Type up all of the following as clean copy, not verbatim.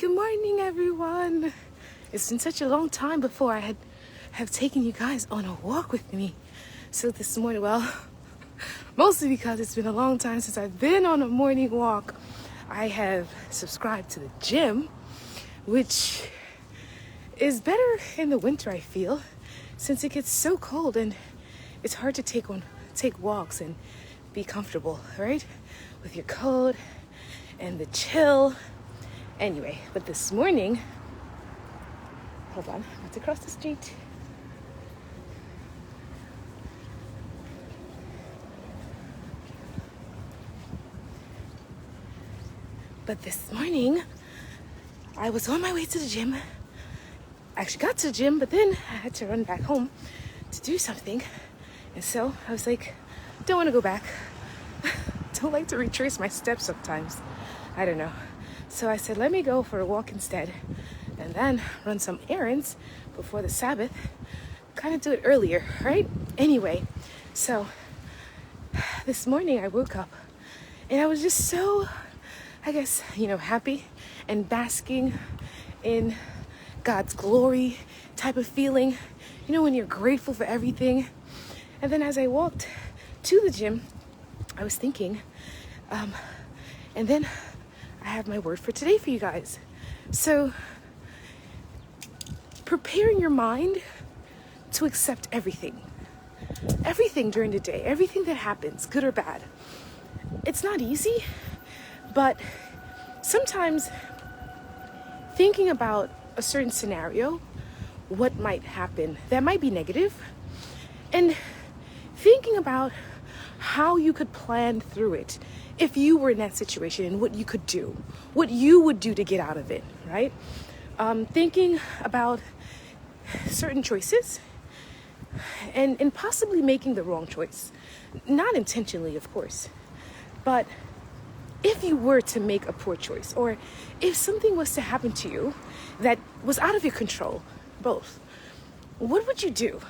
Good morning, everyone. It's been such a long time before I have taken you guys on a walk with me. So this morning, well, mostly because it's been a long time since I've been on a morning walk, I have subscribed to the gym, which is better in the winter, I feel, since it gets so cold and it's hard to take walks and be comfortable, right? With your coat and the chill. Anyway, but this morning, hold on, I have to cross the street. But this morning, I was on my way to the gym. I actually got to the gym, but then I had to run back home to do something. And so I was like, don't want to go back. Don't like to retrace my steps sometimes. I don't know. So I said, let me go for a walk instead and then run some errands before the Sabbath. Kind of do it earlier, right? Anyway, so this morning I woke up and I was just so, I guess, happy and basking in God's glory type of feeling. When you're grateful for everything. And then as I walked to the gym, I was thinking, and then I have my word for today for you guys. So, preparing your mind to accept everything during the day, everything that happens, good or bad. It's not easy, but sometimes thinking about a certain scenario, what might happen that might be negative, and thinking about how you could plan through it if you were in that situation and what you could do, what you would do to get out of it, right? Thinking about certain choices and possibly making the wrong choice. Not intentionally, of course, but if you were to make a poor choice, or if something was to happen to you that was out of your control, both, what would you do?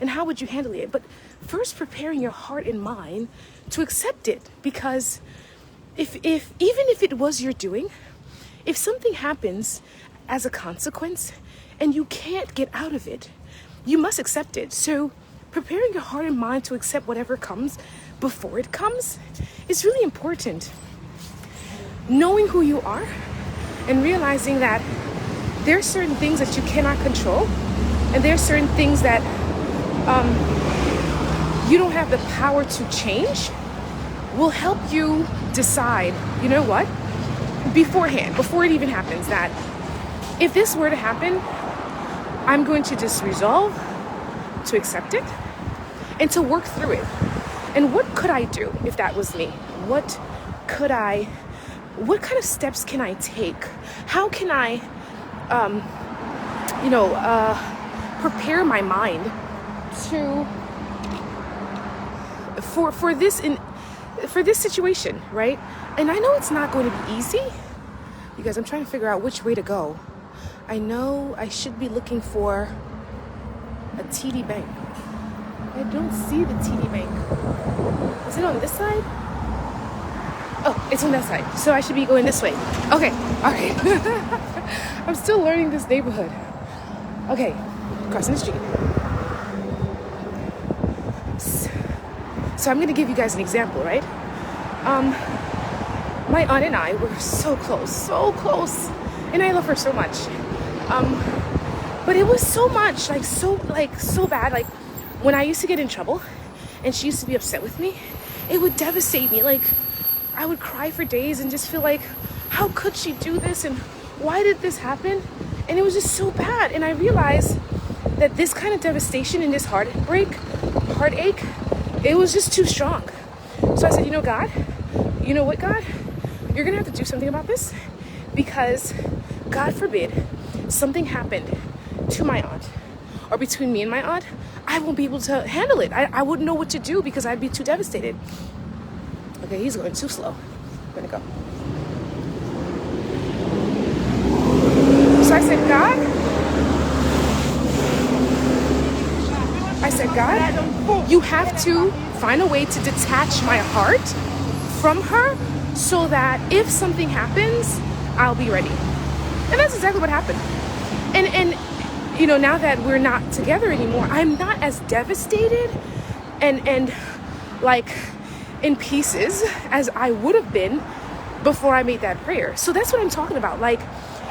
And how would you handle it? But first, preparing your heart and mind to accept it, because even if it was your doing, if something happens as a consequence and you can't get out of it, you must accept it. So preparing your heart and mind to accept whatever comes before it comes is really important. Knowing who you are and realizing that there are certain things that you cannot control, and there are certain things that you don't have the power to change, will help you decide, beforehand, before it even happens, that if this were to happen, I'm going to just resolve to accept it and to work through it. And what could I do if that was me? What kind of steps can I take? How can I, prepare my mind for this situation, right? And I know it's not going to be easy, because I'm trying to figure out which way to go. I know I should be looking for a TD Bank. I don't see the TD Bank. Is it on this side? Oh, it's on that side. So I should be going this way. Okay, all right. I'm still learning this neighborhood. Okay, crossing the street. So I'm going to give you guys an example, right? My aunt and I were so close, and I love her so much. But it was so much, so bad. Like when I used to get in trouble, and she used to be upset with me, it would devastate me. Like I would cry for days and just feel like, how could she do this? And why did this happen? And it was just so bad. And I realized that this kind of devastation and this heartache, it was just too strong. So I said, God, you know what, God? You're going to have to do something about this, because God forbid something happened to my aunt, or between me and my aunt, I won't be able to handle it. I wouldn't know what to do, because I'd be too devastated. Okay, he's going too slow. I'm going to go. So I said, God, you have to find a way to detach my heart from her, so that if something happens, I'll be ready. And that's exactly what happened. And you know, now that we're not together anymore, I'm not as devastated and like in pieces as I would have been before I made that prayer. So that's what I'm talking about. Like,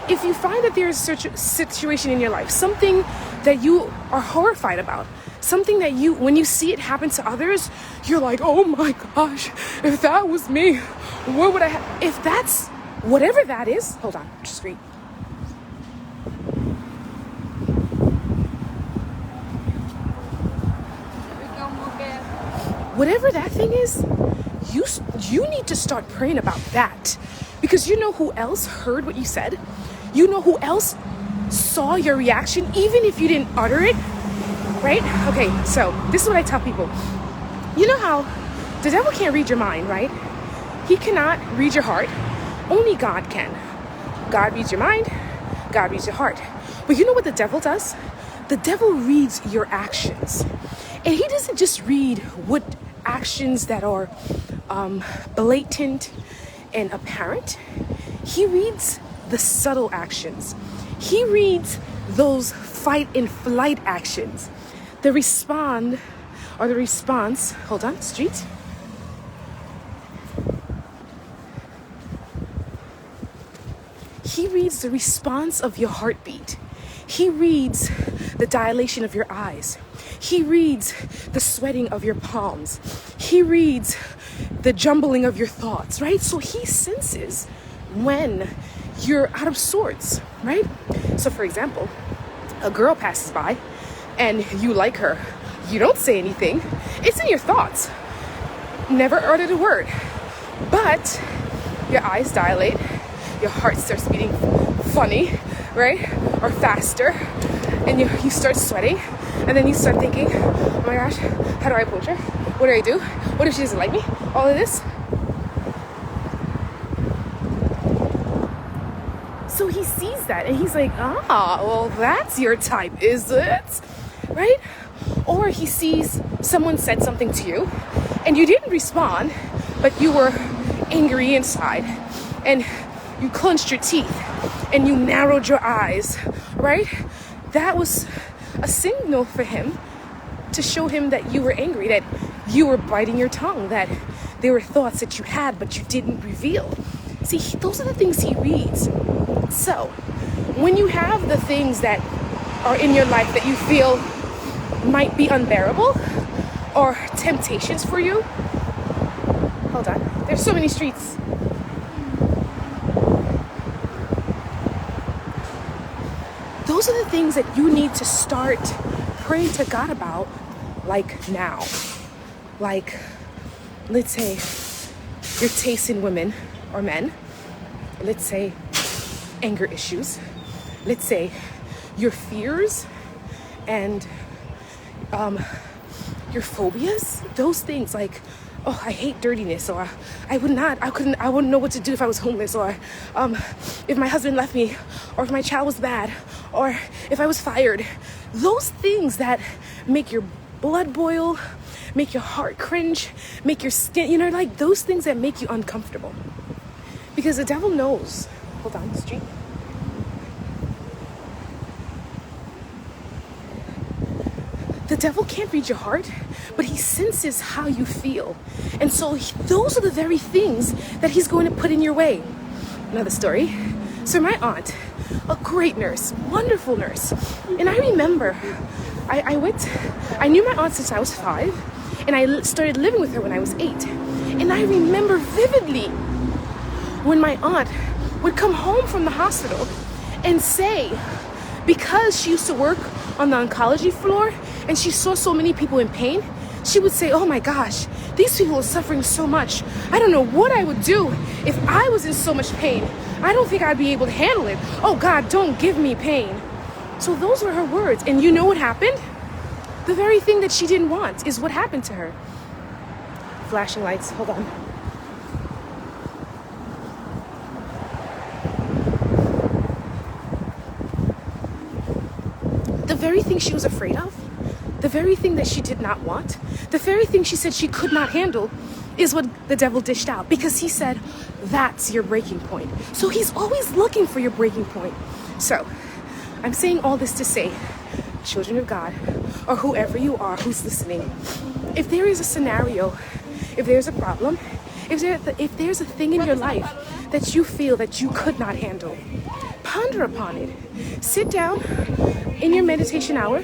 if you find that there's such a situation in your life, something that you are horrified about, something that you, when you see it happen to others, you're like, oh my gosh, if that was me, what would I have? If that's, whatever that is, hold on, just read. Whatever that thing is, you need to start praying about that, because you know who else heard what you said? You know who else saw your reaction, even if you didn't utter it, right? Okay, so this is what I tell people. You know how the devil can't read your mind, right? He cannot read your heart. Only God can. God reads your mind. God reads your heart. But you know what the devil does? The devil reads your actions. And he doesn't just read what actions that are blatant and apparent. He reads the subtle actions. He reads those fight and flight actions. The response, hold on, street. He reads the response of your heartbeat. He reads the dilation of your eyes. He reads the sweating of your palms. He reads the jumbling of your thoughts, right? So he senses when you're out of sorts, right? So for example, a girl passes by and you like her. You don't say anything. It's in your thoughts. Never uttered a word. But your eyes dilate. Your heart starts beating funny, right? Or faster. And you start sweating. And then you start thinking, oh my gosh, how do I approach her? What do I do? What if she doesn't like me? All of this. So he sees that and he's like, well, that's your type, is it? Right? Or he sees someone said something to you and you didn't respond, but you were angry inside and you clenched your teeth and you narrowed your eyes, right? That was a signal for him to show him that you were angry, that you were biting your tongue, that there were thoughts that you had but you didn't reveal. See, those are the things he reads. So when you have the things that are in your life that you feel might be unbearable or temptations for you, hold on, there's so many streets. Those are the things that you need to start praying to God about, like now. Like, let's say your taste in women or men. Let's say anger issues. Let's say your fears and your phobias. Those things like, oh, I hate dirtiness, or I wouldn't know what to do if I was homeless, or if my husband left me, or if my child was bad, or if I was fired. Those things that make your blood boil, make your heart cringe, make your skin, like those things that make you uncomfortable. Because the devil knows. Hold on, street. The devil can't read your heart, but he senses how you feel. And so those are the very things that he's going to put in your way. Another story. So my aunt, a great nurse, wonderful nurse. And I remember, I knew my aunt since I was 5, and I started living with her when I was 8. And I remember vividly when my aunt would come home from the hospital and say, because she used to work on the oncology floor and she saw so many people in pain, she would say, oh my gosh, these people are suffering so much. I don't know what I would do if I was in so much pain. I don't think I'd be able to handle it. Oh God, don't give me pain. So those were her words. And you know what happened? The very thing that she didn't want is what happened to her. Flashing lights, hold on. The very thing she was afraid of, the very thing that she did not want, the very thing she said she could not handle is what the devil dished out. Because he said, that's your breaking point. So he's always looking for your breaking point. So I'm saying all this to say, children of God, or whoever you are who's listening, if there is a scenario, if there's a problem, if there's a thing in your life that you feel that you could not handle, ponder upon it. Sit down in your meditation hour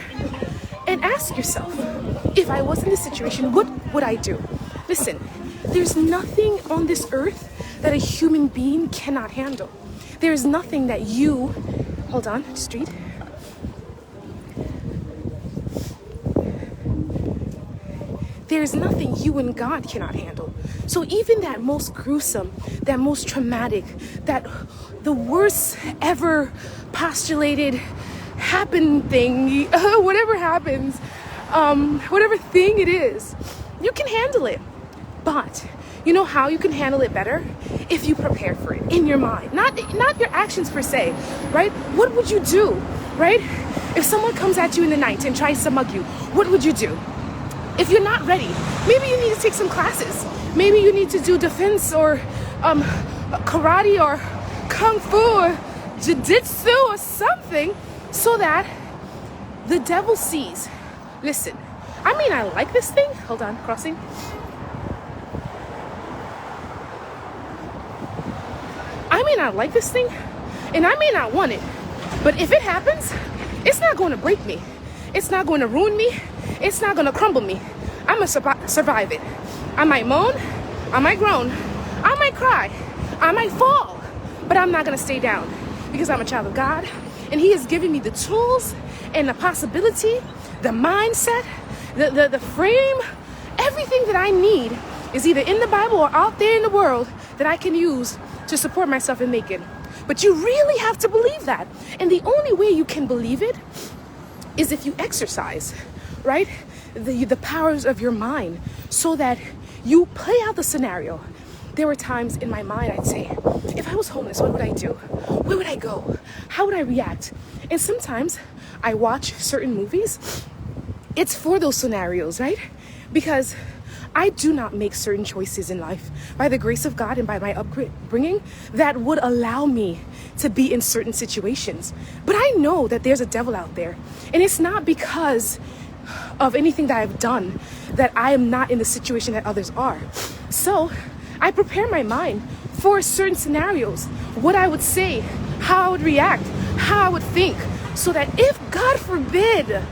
and ask yourself, if I was in this situation, what would I do? Listen, there's nothing on this earth that a human being cannot handle. There is nothing that you, hold on, street. There's nothing you and God cannot handle. So even that most gruesome, that most traumatic, that the worst ever postulated happen thing, whatever happens, whatever thing it is, you can handle it. But you know how you can handle it better? If you prepare for it in your mind, not your actions per se, right? What would you do, right? If someone comes at you in the night and tries to mug you, what would you do? If you're not ready, maybe you need to take some classes. Maybe you need to do defense or karate or kung fu or jiu-jitsu or something so that the devil sees. Listen, I may not like this thing. Hold on, crossing. I may not like this thing and I may not want it. But if it happens, it's not going to break me. It's not going to ruin me. It's not going to crumble me. I'm going to survive it. I might moan. I might groan. I might cry. I might fall. But I'm not going to stay down because I'm a child of God. And he has given me the tools and the possibility, the mindset, the frame, everything that I need is either in the Bible or out there in the world that I can use to support myself and make it. But you really have to believe that. And the only way you can believe it is if you exercise, right? The powers of your mind so that you play out the scenario. There were times in my mind I'd say, if I was homeless, what would I do? Where would I go? How would I react? And sometimes I watch certain movies. It's for those scenarios, right? Because I do not make certain choices in life by the grace of God and by my upbringing that would allow me to be in certain situations. But I know that there's a devil out there. And it's not because of anything that I've done that I am not in the situation that others are. So I prepare my mind for certain scenarios, what I would say, how I would react, how I would think, so that if, God forbid,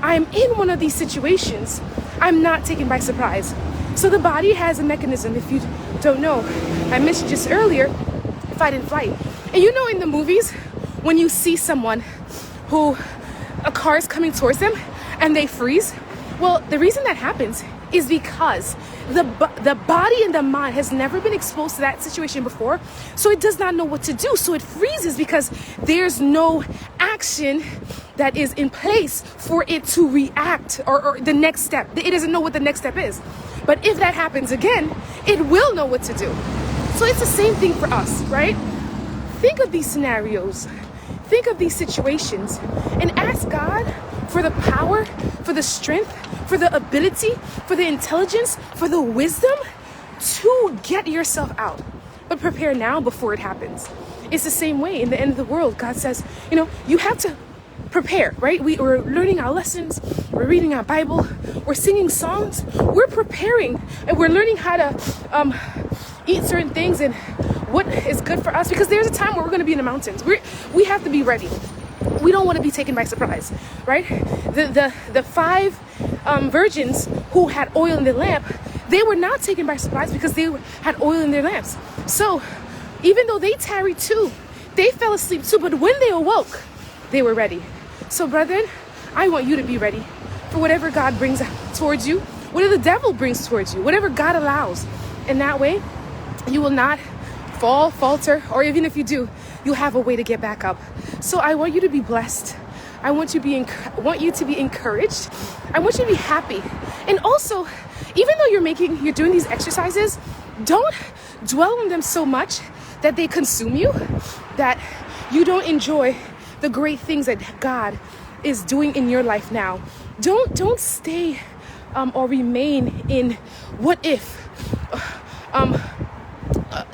I'm in one of these situations, I'm not taken by surprise. So the body has a mechanism, if you don't know, I mentioned just earlier, fight and flight. And you know in the movies, when you see someone who a car is coming towards them and they freeze, well, the reason that happens is because the body and the mind has never been exposed to that situation before, so it does not know what to do. So it freezes because there's no action that is in place for it to react or the next step. It doesn't know what the next step is. But if that happens again, it will know what to do. So it's the same thing for us, right? Think of these scenarios, think of these situations, and ask God for the power, for the strength, for the ability, for the intelligence, for the wisdom to get yourself out. But prepare now before it happens. It's the same way in the end of the world. God says, you have to prepare, right? We're learning our lessons, we're reading our Bible, we're singing songs, we're preparing, and we're learning how to eat certain things and what is good for us, because there's a time where we're going to be in the mountains. We have to be ready. We don't want to be taken by surprise, right? The five virgins who had oil in their lamp, they were not taken by surprise because they had oil in their lamps. So even though they tarried too, they fell asleep too, but when they awoke, they were ready. So brethren, I want you to be ready for whatever God brings towards you, whatever the devil brings towards you, whatever God allows. And that way, you will not fall, falter, or even if you do, you'll have a way to get back up. So I want you to be blessed. I want you to be encouraged. I want you to be happy. And also, even though you're doing these exercises, don't dwell on them so much that they consume you, that you don't enjoy the great things that God is doing in your life now. Don't stay or remain in what if.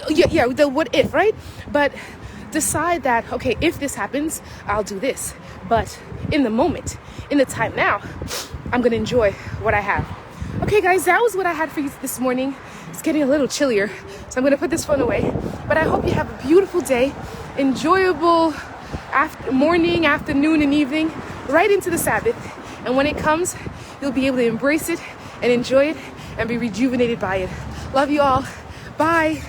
yeah, the what if, right? But decide that, okay, if this happens, I'll do this. But in the moment, in the time now, I'm gonna enjoy what I have. Okay, guys, that was what I had for you this morning. It's getting a little chillier, so I'm gonna put this phone away. But I hope you have a beautiful day, enjoyable morning, afternoon, and evening, right into the Sabbath. And when it comes, you'll be able to embrace it and enjoy it and be rejuvenated by it. Love you all. Bye.